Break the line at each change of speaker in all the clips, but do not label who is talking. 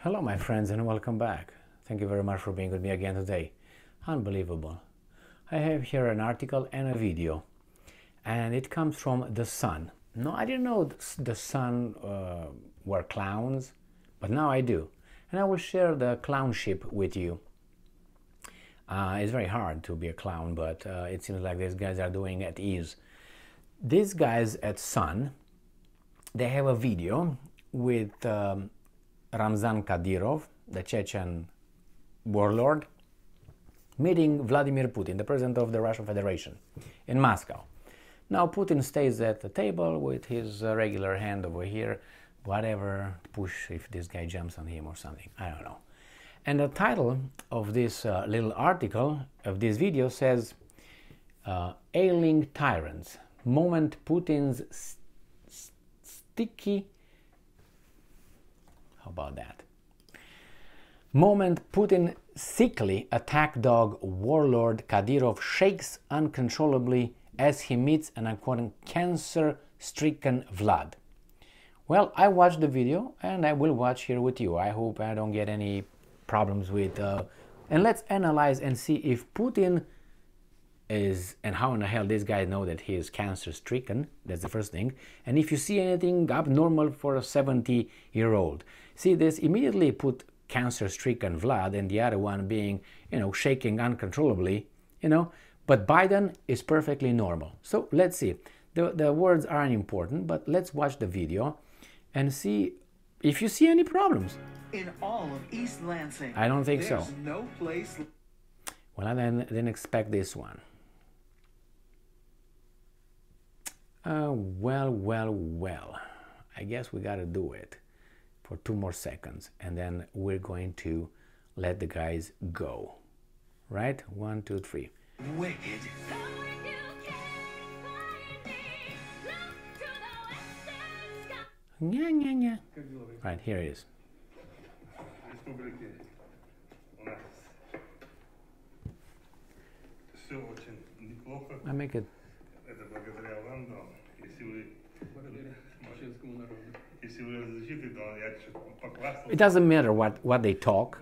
Hello my friends and welcome back. Thank you very much for being with me again today. Unbelievable. I have here an article and a video and it comes from The Sun. No, I didn't know The Sun were clowns, but now I do. And I will share the clownship with you. It's very hard to be a clown, but it seems like these guys are doing at ease. These guys at Sun, they have a video with Ramzan Kadyrov, the Chechen warlord, meeting Vladimir Putin, the president of the Russian Federation, in Moscow. Now Putin stays at the table with his regular hand over here, whatever, push if this guy jumps on him or something, I don't know. And the title of this little article, of this video, says Ailing Tyrants, Moment Putin's Sticky... How about that? Moment Putin sickly attack dog warlord Kadyrov shakes uncontrollably as he meets an cancer-stricken Vlad. Well, I watched the video and I will watch here with you. I hope I don't get any problems with... and let's analyze and see if Putin is... and how in the hell this guy know that he is cancer-stricken. That's the first thing. And if you see anything abnormal for a 70-year-old. See, this immediately put cancer-stricken Vlad and the other one being, shaking uncontrollably, But Biden is perfectly normal. So let's see. The words aren't important, but let's watch the video and see if you see any problems.
In all of East Lansing,
I don't think so.
There's no place...
Well, I didn't expect this one. Well. I guess we gotta do it for 2 more seconds, and then we're going to let the guys go. Right? 1, 2, 3.
Wicked.
Yeah. Right, here it is. I make it. It doesn't matter what they talk.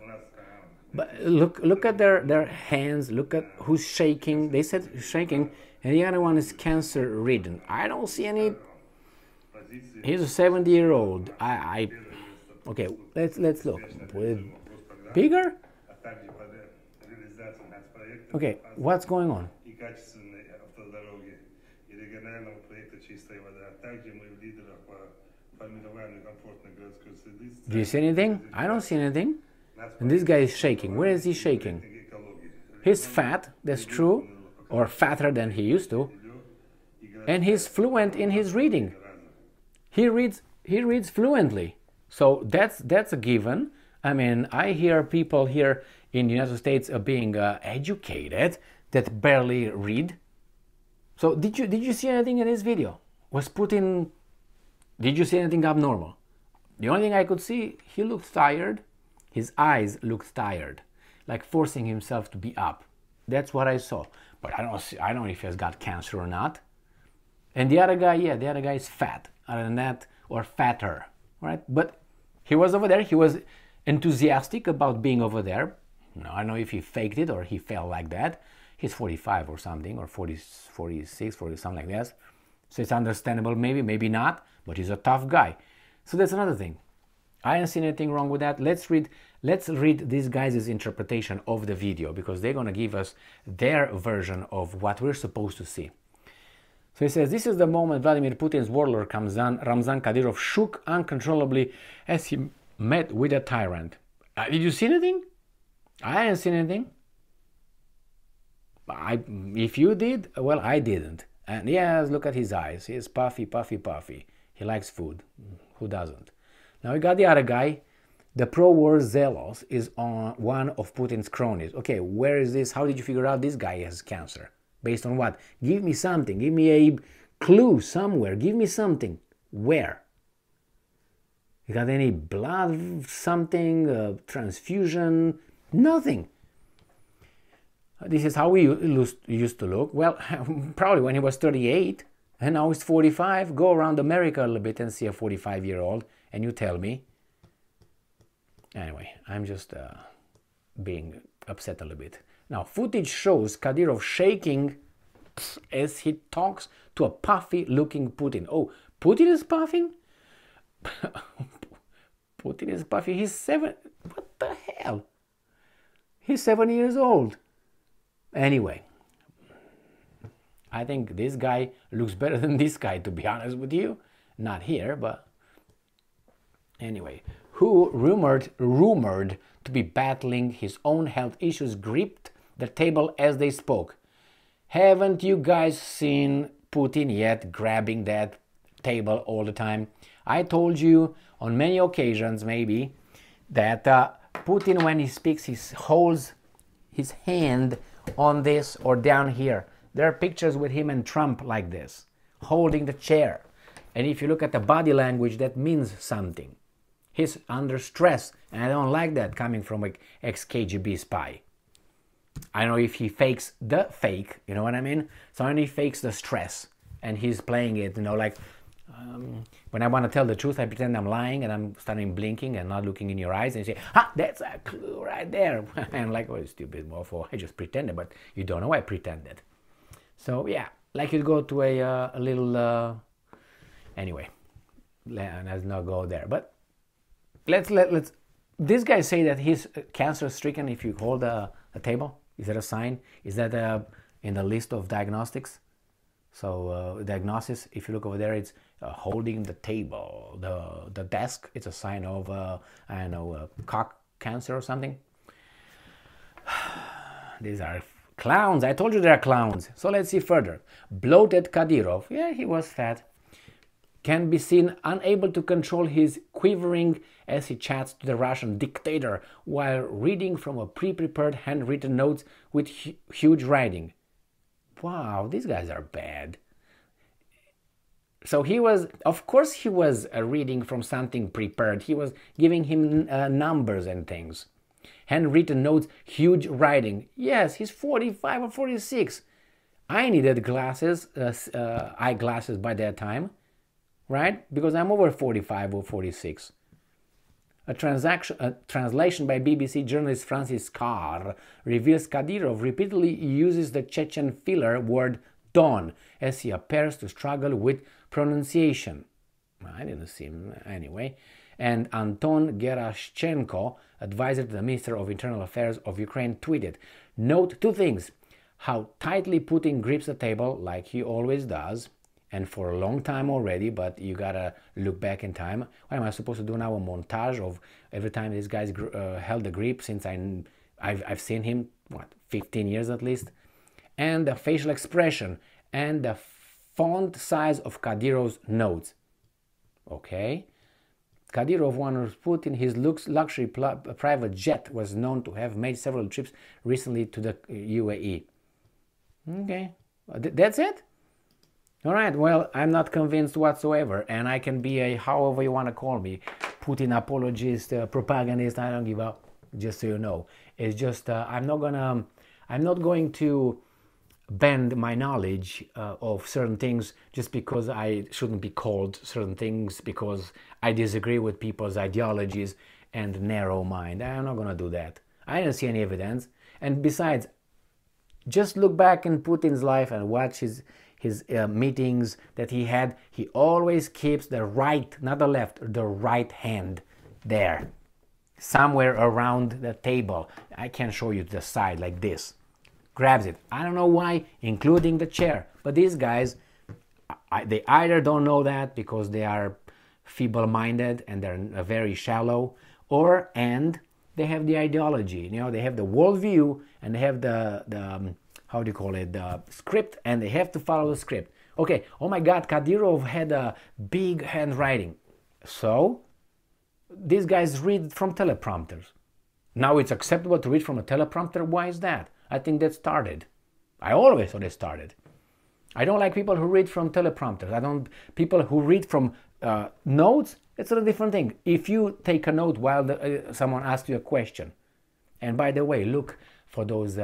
But look at their hands, look at who's shaking. They said shaking, and the other one is cancer-ridden. I don't see any. He's a 70-year-old. Okay, let's look. Bigger? Okay, what's going on? Do you see anything? I don't see anything. And this guy is shaking. Where is he shaking? He's fat, that's true, or fatter than he used to. And he's fluent in his reading. He reads fluently. So that's a given. I mean, I hear people here in the United States being educated that barely read. So did you see anything in this video? Was Putin... Did you see anything abnormal? The only thing I could see, he looked tired. His eyes looked tired, like forcing himself to be up. That's what I saw. But I don't know if he has got cancer or not. And the other guy, the other guy is fat. Other than that, or fatter, right? But he was over there. He was enthusiastic about being over there. I don't know if he faked it or he felt like that. He's 45 or something, or 46, 40, something like that. So it's understandable, maybe not, but he's a tough guy. So that's another thing. I don't see anything wrong with that. Let's read these guys' interpretation of the video, because they're going to give us their version of what we're supposed to see. So he says, this is the moment Vladimir Putin's warlord Ramzan Kadyrov shook uncontrollably as he met with a tyrant. Did you see anything? I didn't see anything. If you did, well, I didn't. And yes, look at his eyes. He is puffy. He likes food. Who doesn't? Now we got the other guy. The pro-war zealous is on one of Putin's cronies. Okay, where is this? How did you figure out this guy has cancer? Based on what? Give me something. Give me a clue somewhere. Give me something. Where? You got any blood, something, transfusion? Nothing. This is how we used to look. Well, probably when he was 38, and now he's 45. Go around America a little bit and see a 45-year-old, and you tell me. Anyway, I'm just being upset a little bit. Now, footage shows Kadyrov shaking as he talks to a puffy-looking Putin. Oh, Putin is puffing? Putin is puffy. He's 7. What the hell? He's 7 years old. Anyway, I think this guy looks better than this guy, to be honest with you. Not here, but anyway. Who, rumored to be battling his own health issues, gripped the table as they spoke. Haven't you guys seen Putin yet grabbing that table all the time? I told you on many occasions, maybe, that Putin, when he speaks, he holds his hand on this or down here. There are pictures with him and Trump like this, holding the chair. And if you look at the body language, that means something. He's under stress, and I don't like that coming from an ex-KGB spy. I don't know if he fakes the fake, you know what I mean? So he fakes the stress, and he's playing it, you know, like when I want to tell the truth, I pretend I'm lying, and I'm starting blinking and not looking in your eyes, and you say, "Ha, that's a clue right there." And I'm like, "Oh, stupid mofo, I just pretended," but you don't know I pretended. So yeah, like you go to a little, anyway, let's not go there, but let's this guy say that he's cancer stricken if you hold a table. Is that a sign? Is that in the list of diagnostics? So diagnosis, if you look over there, it's holding the table, the desk. It's a sign of I don't know, cock cancer or something. These are clowns. I told you they are clowns. So let's see further. Bloated Kadyrov, yeah, he was fat, can be seen unable to control his quivering as he chats to the Russian dictator while reading from a pre-prepared handwritten notes with huge writing. Wow, these guys are bad. So he was, of course he was reading from something prepared. He was giving him numbers and things. Handwritten notes, huge writing. Yes, he's 45 or 46. I needed glasses, eyeglasses by that time. Right? Because I'm over 45 or 46. A translation by BBC journalist Francis Carr reveals Kadyrov repeatedly uses the Chechen filler word "don" as he appears to struggle with pronunciation. I didn't see him anyway. And Anton Gerashchenko, advisor to the Minister of Internal Affairs of Ukraine, tweeted, "Note two things: how tightly Putin grips the table, like he always does, and for a long time already, but you gotta look back in time. What am I supposed to do now? A montage of every time this guy's held the grip since I've seen him, what, 15 years at least? And the facial expression and the font size of Kadyrov's notes. Okay. Kadyrov honors Putin. His luxury private jet was known to have made several trips recently to the UAE. Okay. That's it? All right, well, I'm not convinced whatsoever, and I can be a, however you want to call me, Putin apologist, propagandist, I don't give up, just so you know. It's just, I'm not going to bend my knowledge of certain things just because I shouldn't be called certain things, because I disagree with people's ideologies and narrow mind. I'm not going to do that. I didn't see any evidence, and besides, just look back in Putin's life and watch his meetings that he had. He always keeps the right, not the left, the right hand there, somewhere around the table. I can show you to the side like this. Grabs it. I don't know why, including the chair. But these guys, they either don't know that because they are feeble-minded and they're very shallow, and they have the ideology. You know, they have the worldview and they have the how do you call it, the script, and they have to follow the script. Okay, oh my God, Kadyrov had a big handwriting. So, these guys read from teleprompters. Now it's acceptable to read from a teleprompter. Why is that? I think that started. I always thought it started. I don't like people who read from teleprompters. People who read from notes, it's a different thing. If you take a note while someone asks you a question, and by the way, look for those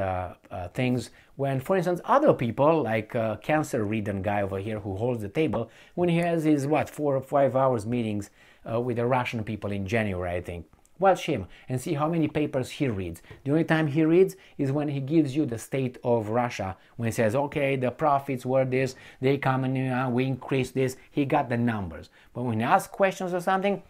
things when, for instance, other people, like cancer-ridden guy over here who holds the table, when he has his, 4 or 5 hours meetings with the Russian people in January, I think. Watch him and see how many papers he reads. The only time he reads is when he gives you the state of Russia, when he says, okay, the profits were this, they come and we increase this. He got the numbers. But when he asks questions or something,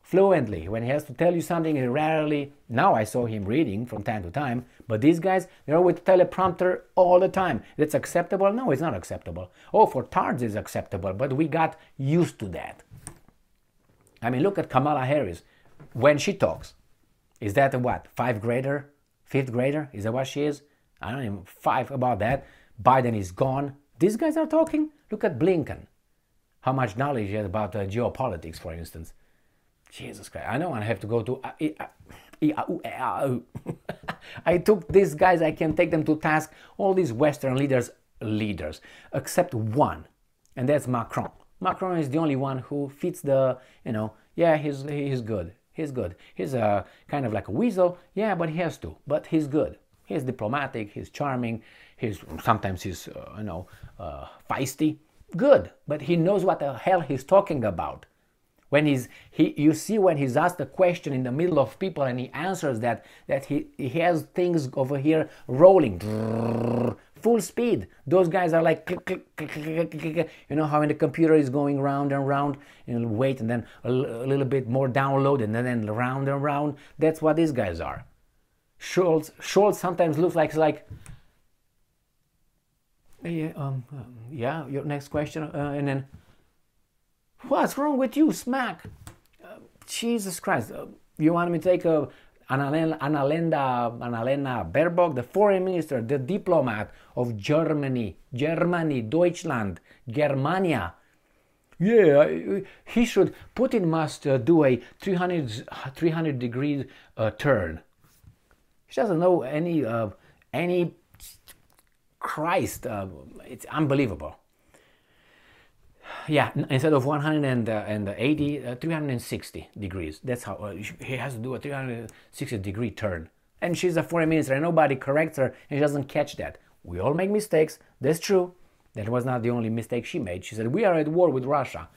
fluently. When he has to tell you something, he rarely, now I saw him reading from time to time, but these guys, they're with teleprompter all the time. That's acceptable? No, it's not acceptable. Oh, for tards it's acceptable, but we got used to that. I mean, look at Kamala Harris. When she talks, is that a what? 5th grader? 5th grader? Is that what she is? I don't even 5 about that. Biden is gone. These guys are talking. Look at Blinken. How much knowledge he has about geopolitics, for instance. Jesus Christ. I know I have to go to... I took these guys, I can take them to task, all these Western leaders, except one. And that's Macron. Macron is the only one who fits the, yeah, he's good. He's good. He's kind of like a weasel, yeah, but he has to. But he's good. He's diplomatic, he's charming, sometimes he's, feisty. Good, but he knows what the hell he's talking about. When you see when he's asked a question in the middle of people and he answers that he has things over here rolling, full speed. Those guys are like click, click, click, click, click, click. You know how when the computer is going round and round, and wait, and then a little bit more download, and then round and round. That's what these guys are. Schultz sometimes looks like yeah, your next question, and then what's wrong with you, smack? Jesus Christ, you want me to take Annalena Baerbock, the foreign minister, the diplomat of Germany, Deutschland, Germania. Yeah, Putin must do a 300 degree turn. He doesn't know any Christ, it's unbelievable. Yeah, instead of 180, 360 degrees. That's how he has to do a 360 degree turn. And she's a foreign minister and nobody corrects her and she doesn't catch that. We all make mistakes. That's true. That was not the only mistake she made. She said, we are at war with Russia.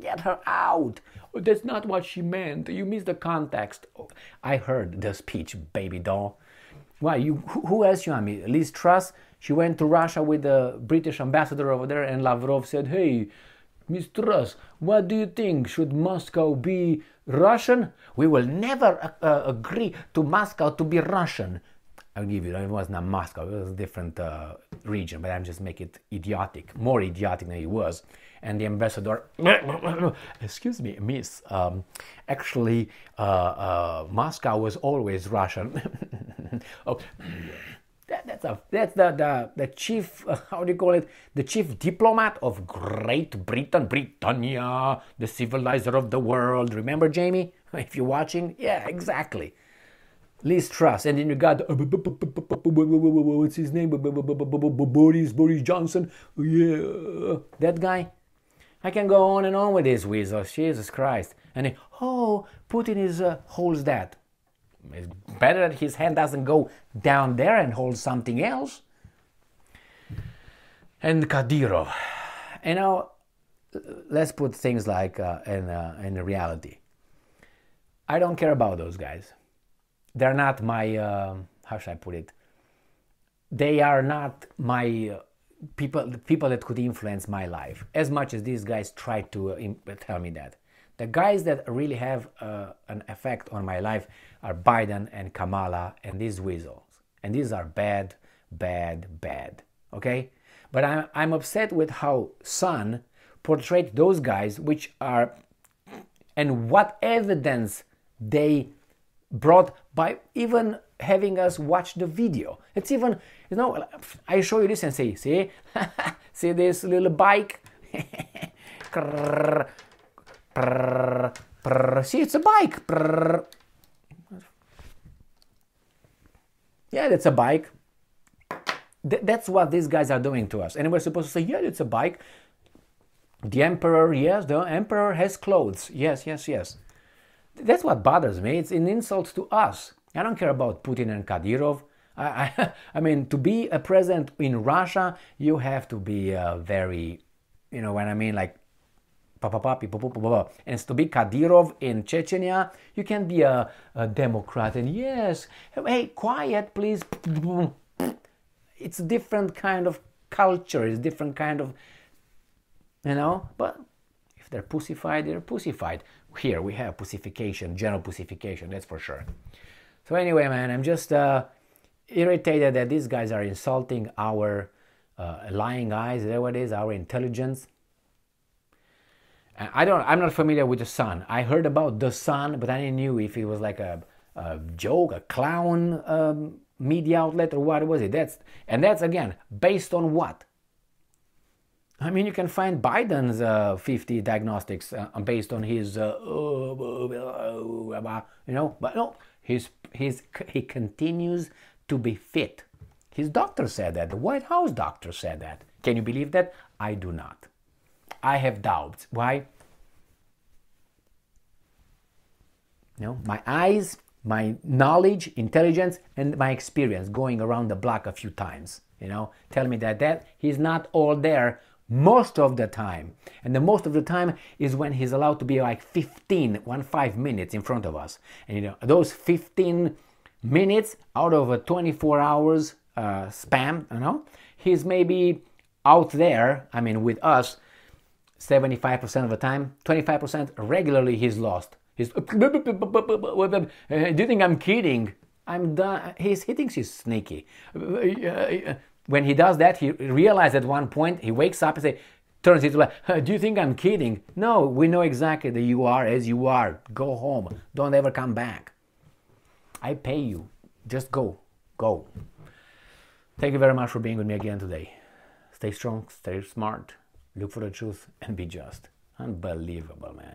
Get her out. Oh, that's not what she meant. You missed the context. Oh, I heard the speech, baby doll. Why, who else you want me? Liz Truss? She went to Russia with the British ambassador over there, and Lavrov said, hey, Miss Truss, what do you think? Should Moscow be Russian? We will never agree to Moscow to be Russian. I'll give you, it was not Moscow, it was a different region, but I'm just making it idiotic, more idiotic than it was. And the ambassador, excuse me, miss, actually, Moscow was always Russian. Oh, that's the chief, how do you call it? The chief diplomat of Great Britain, Britannia, the civilizer of the world. Remember, Jamie? If you're watching, yeah, exactly. Liz Truss, and then you got what's his name? Boris Johnson. Yeah, that guy. I can go on and on with this weasel. Jesus Christ. And then, Putin holds that. It's better that his hand doesn't go down there and hold something else. And Kadyrov. Let's put things like in reality. I don't care about those guys. They're not my, how should I put it? They are not my people that could influence my life as much as these guys try to tell me that. The guys that really have an effect on my life are Biden and Kamala and these weasels. And these are bad, bad, bad. Okay? But I'm upset with how Sun portrayed those guys, which are, and what evidence they brought by even having us watch the video. It's even, I show you this and say, see? See this little bike? See, it's a bike. Yeah, that's a bike. That's what these guys are doing to us. And we're supposed to say, yeah, it's a bike. The emperor, yes, the emperor has clothes. Yes, yes, yes. That's what bothers me. It's an insult to us. I don't care about Putin and Kadyrov. I mean, to be a president in Russia, you have to be very, you know what I mean, like And to be Kadyrov in Chechnya, you can be a Democrat. And yes, hey, quiet, please. It's a different kind of culture. It's different kind of, but if they're pussified, they're pussified. Here we have pussification, general pussification, that's for sure. So anyway, man, I'm just irritated that these guys are insulting our lying eyes. Is that what it is? Our intelligence. I'm not familiar with the Sun. I heard about the Sun, but I didn't know if it was like a joke, a clown media outlet, or what was it? That's again based on what? I mean, you can find Biden's 50 diagnostics based on his, but no, he continues to be fit. His doctor said that. The White House doctor said that. Can you believe that? I do not. I have doubts. Why? My eyes, my knowledge, intelligence, and my experience going around the block a few times, tell me that he's not all there most of the time. And the most of the time is when he's allowed to be like 15 minutes in front of us. And those 15 minutes out of a 24 hours span, he's maybe out there, with us 75% of the time, 25% regularly he's lost. He's, do you think I'm kidding? I'm done. He thinks he's sneaky. When he does that, he realizes at one point, he wakes up and turns into do you think I'm kidding? No, we know exactly that you are as you are. Go home. Don't ever come back. I pay you. Just go. Go. Thank you very much for being with me again today. Stay strong, stay smart, look for the truth, and be just. Unbelievable, man.